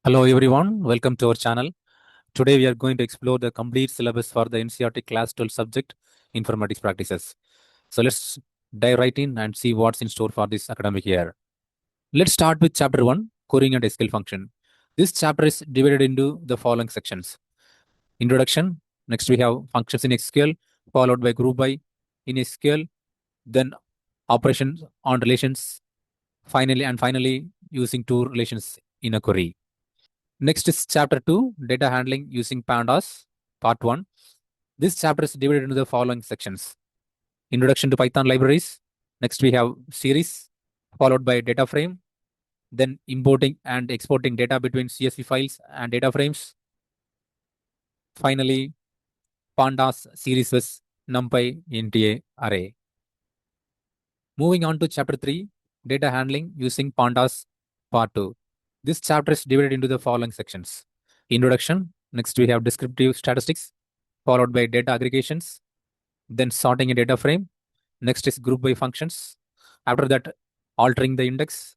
Hello everyone, welcome to our channel. Today we are going to explore the complete syllabus for the NCERT Class 12 subject, Informatics Practices. So let's dive right in and see what's in store for this academic year. Let's start with Chapter 1, Querying and SQL Function. This chapter is divided into the following sections. Introduction, next we have functions in SQL, followed by group by in SQL, then operations on relations, finally using two relations in a query. Next is chapter 2, data handling using pandas, part 1. This chapter is divided into the following sections. Introduction to Python libraries. Next we have series, followed by DataFrame, then importing and exporting data between CSV files and DataFrames. Finally, Pandas Series with NumPy ndarray. Moving on to chapter 3, data handling using Pandas, part 2. This chapter is divided into the following sections. Introduction. Next we have descriptive statistics, followed by data aggregations, then sorting a data frame. Next is group by functions. After that, altering the index,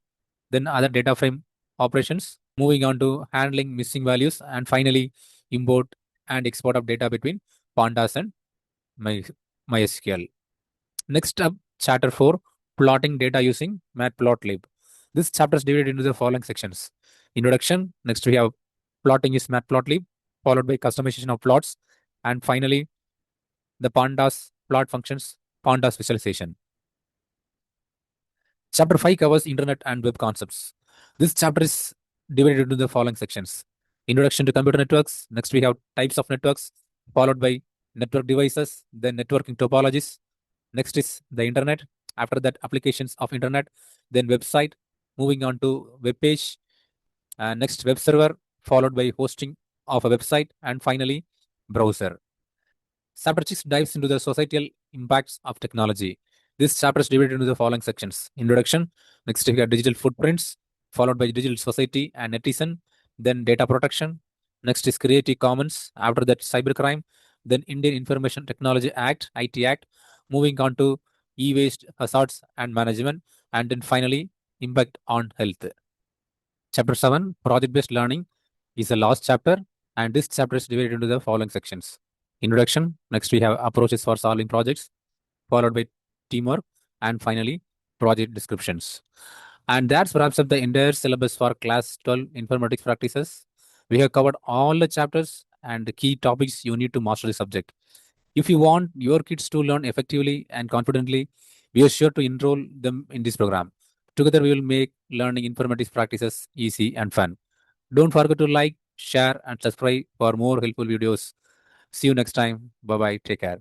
then other data frame operations. Moving on to handling missing values, and finally, import and export of data between Pandas and MySQL. Next up, chapter 4, plotting data using matplotlib. This chapter is divided into the following sections. Introduction. Next we have plotting is matplotlib, followed by customization of plots, and finally the pandas plot functions, pandas visualization. Chapter 5 covers internet and web concepts. This chapter is divided into the following sections. Introduction to computer networks. Next we have types of networks, followed by network devices, then networking topologies. Next is the internet. After that, applications of internet, then website. Moving on to web page, next web server, followed by hosting of a website, and finally browser. Chapter 6 dives into the societal impacts of technology. This chapter is divided into the following sections. Introduction, next we have digital footprints, followed by digital society and netizen, then data protection. Next is Creative Commons, after that cybercrime, then Indian Information Technology Act, IT Act, moving on to e-waste hazards and management, and then finally impact on health. Chapter 7, project-based learning, is the last chapter, and this chapter is divided into the following sections. Introduction, next we have approaches for solving projects, followed by teamwork, and finally project descriptions. And that wraps up the entire syllabus for class 12 informatics practices. We have covered all the chapters and the key topics you need to master the subject. If you want your kids to learn effectively and confidently, we are sure to enroll them in this program. Together, we will make learning informatics practices easy and fun. Don't forget to like, share, and subscribe for more helpful videos. See you next time. Bye bye. Take care.